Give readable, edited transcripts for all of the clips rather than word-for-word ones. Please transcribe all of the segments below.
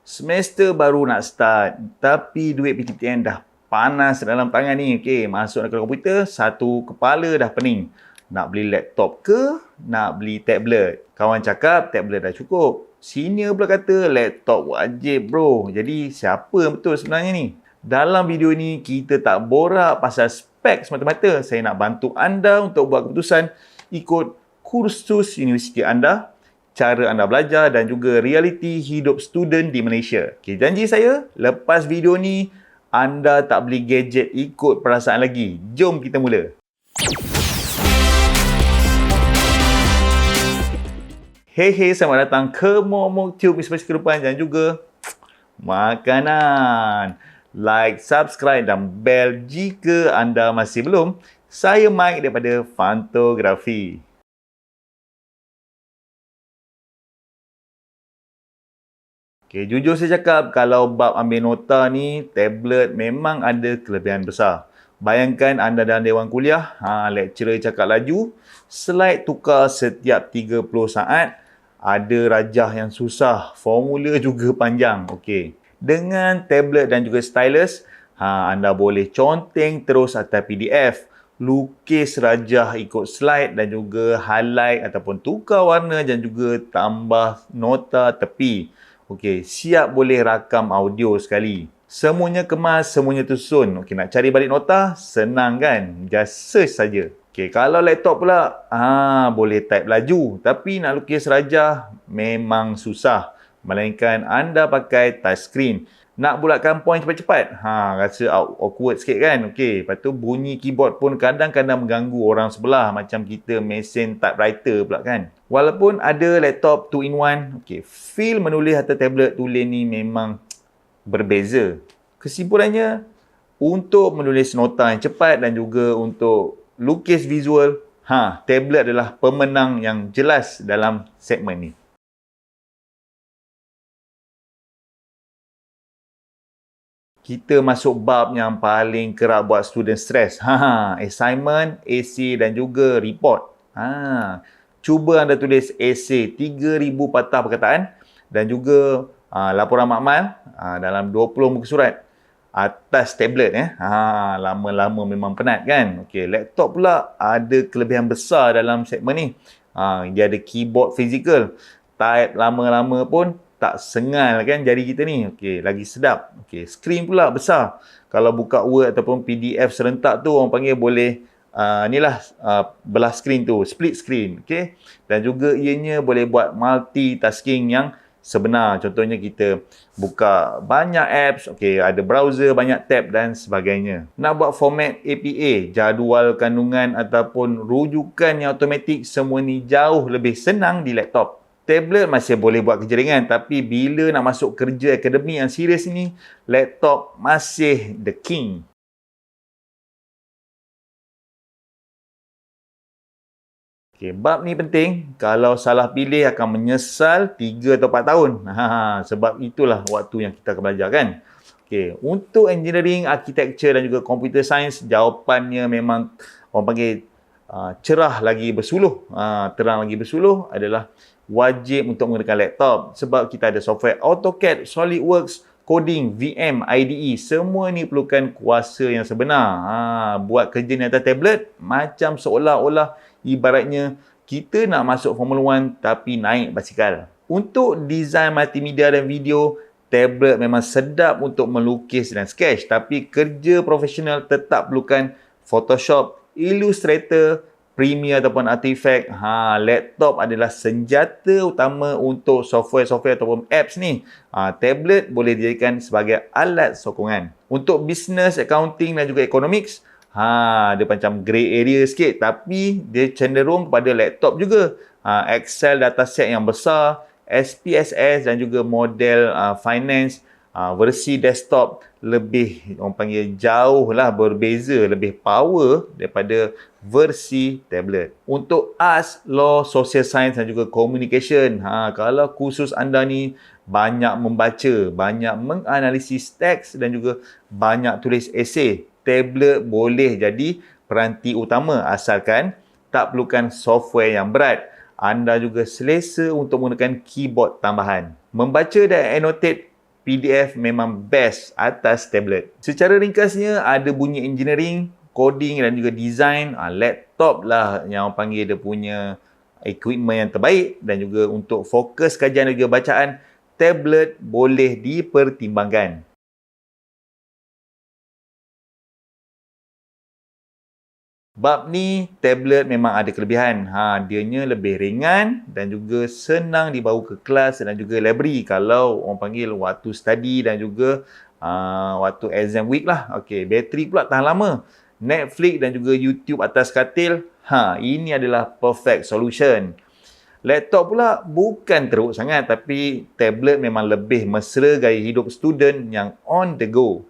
Semester baru nak start, tapi duit PTPTN dah panas dalam tangan ni. Okey, masuk ke komputer, satu kepala dah pening. Nak beli laptop ke? Nak beli tablet? Kawan cakap tablet dah cukup. Senior pula kata laptop wajib bro. Jadi siapa yang betul sebenarnya ni? Dalam video ni kita tak borak pasal spek semata-mata. Saya nak bantu anda untuk buat keputusan ikut kursus universiti anda, cara anda belajar dan juga realiti hidup student di Malaysia. Okay, janji saya, lepas video ni, anda tak beli gadget ikut perasaan lagi. Jom kita mula. Hey, selamat datang ke Momok Tube, inspirasi kehidupan dan juga makanan. Like, subscribe dan bell jika anda masih belum. Saya Mike daripada Fantografi. Okay, jujur saya cakap, kalau bab ambil nota ni, tablet memang ada kelebihan besar. Bayangkan anda dalam dewan kuliah, lecturer cakap laju, slide tukar setiap 30 saat, ada rajah yang susah, formula juga panjang. Okay. Dengan tablet dan juga stylus, anda boleh conteng terus atas PDF, lukis rajah ikut slide dan juga highlight ataupun tukar warna dan juga tambah nota tepi. Okey, siap boleh rakam audio sekali. Semuanya kemas, semuanya tersusun. Okey, nak cari balik nota, senang kan? Just search saja. Okey, kalau laptop pula, boleh type laju. Tapi nak lukis rajah, memang susah. Melainkan anda pakai touchscreen. Nak bulatkan point cepat-cepat, rasa awkward sikit kan? Okey, lepas tu bunyi keyboard pun kadang-kadang mengganggu orang sebelah. Macam kita mesin typewriter pula kan? Walaupun ada laptop 2-in-1, okey, feel menulis atas tablet tulis ni memang berbeza. Kesimpulannya, untuk menulis nota yang cepat dan juga untuk lukis visual, tablet adalah pemenang yang jelas dalam segmen ni. Kita masuk bab yang paling kerap buat student stress. Assignment, essay dan juga report. Cuba anda tulis essay 3,000 patah perkataan dan juga laporan makmal dalam 20 muka surat atas tablet. Lama-lama memang penat kan? Okey, laptop pula ada kelebihan besar dalam segmen ni. Dia ada keyboard fizikal. Type lama-lama pun tak sengal kan jari kita ni. Okey, lagi sedap. Okey, skrin pula besar. Kalau buka Word ataupun PDF serentak tu, orang panggil boleh belah skrin tu, split screen. Okey, dan juga ianya boleh buat multitasking yang sebenar. Contohnya kita buka banyak apps, okey, ada browser, banyak tab dan sebagainya. Nak buat format APA, jadual kandungan ataupun rujukan yang automatik, semua ni jauh lebih senang di laptop. Tablet masih boleh buat kerja ringan, tapi bila nak masuk kerja akademik yang serius ni, laptop masih the king. Okay, bab ni penting. Kalau salah pilih akan menyesal 3 atau 4 tahun. Sebab itulah waktu yang kita akan belajar kan. Okay, untuk engineering, architecture dan juga computer science, jawapannya memang orang panggil cerah lagi bersuluh. Terang lagi bersuluh adalah wajib untuk menggunakan laptop. Sebab kita ada software AutoCAD, SolidWorks, coding, VM, IDE. Semua ni perlukan kuasa yang sebenar. Buat kerja ni atas tablet, macam seolah-olah ibaratnya kita nak masuk Formula 1 tapi naik basikal. Untuk desain multimedia dan video, tablet memang sedap untuk melukis dan sketch. Tapi kerja profesional tetap perlukan Photoshop, Illustrator, Premiere ataupun After Effects. Laptop adalah senjata utama untuk software-software ataupun apps ni. Tablet boleh dijadikan sebagai alat sokongan. Untuk business, accounting dan juga economics, dia macam grey area sikit, tapi dia cenderung kepada laptop juga. Excel dataset yang besar, SPSS dan juga model finance, versi desktop lebih, orang panggil, jauh lah berbeza, lebih power daripada versi tablet. Untuk arts, law, social science dan juga communication, kalau kursus anda ni banyak membaca, banyak menganalisis teks dan juga banyak tulis esei, tablet boleh jadi peranti utama asalkan tak perlukan software yang berat. Anda juga selesa untuk menggunakan keyboard tambahan. Membaca dan annotate PDF memang best atas tablet. Secara ringkasnya, ada bunyi engineering, coding dan juga design. Laptop lah yang orang panggil dia punya equipment yang terbaik, dan juga untuk fokus kajian dan juga bacaan, tablet boleh dipertimbangkan. Bab ni, tablet memang ada kelebihan. Dianya lebih ringan dan juga senang dibawa ke kelas dan juga library kalau orang panggil waktu study dan juga waktu exam week lah. Okey, bateri pula tahan lama. Netflix dan juga YouTube atas katil, ini adalah perfect solution. Laptop pula bukan teruk sangat, tapi tablet memang lebih mesra gaya hidup student yang on the go.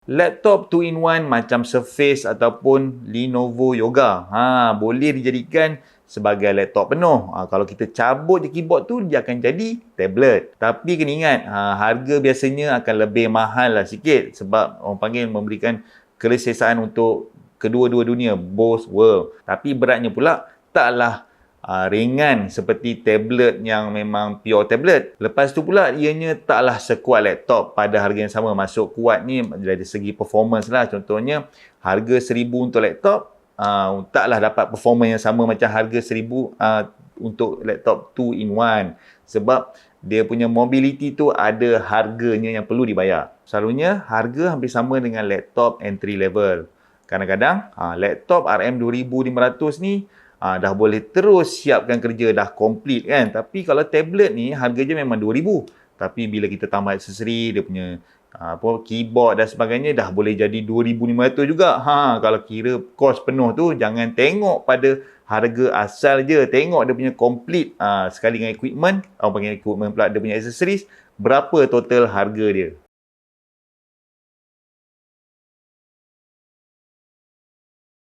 Laptop 2-in-1 macam Surface ataupun Lenovo Yoga. Boleh dijadikan sebagai laptop penuh. Kalau kita cabut je keyboard tu, dia akan jadi tablet. Tapi kena ingat, harga biasanya akan lebih mahal lah sikit sebab orang panggil memberikan kelesesaan untuk kedua-dua dunia, both world. Tapi beratnya pula taklah ringan seperti tablet yang memang pure tablet. Lepas tu pula ianya taklah sekuat laptop pada harga yang sama. Masuk kuat ni dari segi performance lah. Contohnya harga 1000 untuk laptop, taklah dapat performance yang sama macam harga 1000 untuk laptop 2-in-1. Sebab dia punya mobility tu ada harganya yang perlu dibayar. Selalunya harga hampir sama dengan laptop entry level. Kadang-kadang laptop RM2500 ni dah boleh terus siapkan kerja, dah komplit kan. Tapi kalau tablet ni harganya memang 2000. Tapi bila kita tambah aksesori, dia punya keyboard dan sebagainya, dah boleh jadi 2500 juga. Kalau kira kos penuh tu, jangan tengok pada harga asal je, tengok dia punya komplit sekali dengan equipment, panggil equipment pula, dia punya aksesoris, berapa total harga dia.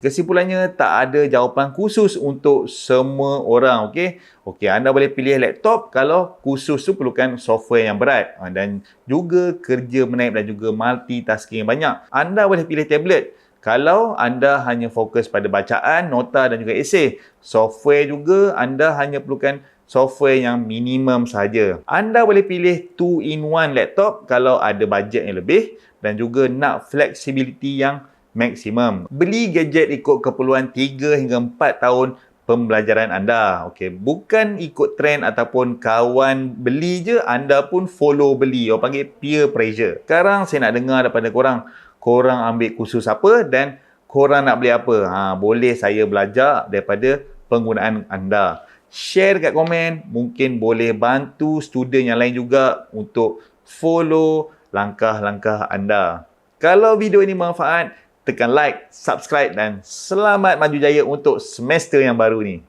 Kesimpulannya, tak ada jawapan khusus untuk semua orang. Okey, anda boleh pilih laptop kalau khusus tu perlukan software yang berat dan juga kerja menaip dan juga multitasking yang banyak. Anda boleh pilih tablet kalau anda hanya fokus pada bacaan, nota dan juga esei. Software juga anda hanya perlukan software yang minimum sahaja. Anda boleh pilih 2-in-1 laptop kalau ada bajet yang lebih dan juga nak flexibility yang maksimum. Beli gadget ikut keperluan 3 hingga 4 tahun pembelajaran anda. Bukan ikut trend ataupun kawan beli je, anda pun follow beli. Orang panggil peer pressure. Sekarang saya nak dengar daripada korang ambil kursus apa dan korang nak beli apa. Boleh saya belajar daripada penggunaan anda. Share kat komen, mungkin boleh bantu student yang lain juga untuk follow langkah-langkah anda. Kalau video ini bermanfaat, tekan like, subscribe dan selamat maju jaya untuk semester yang baru ni.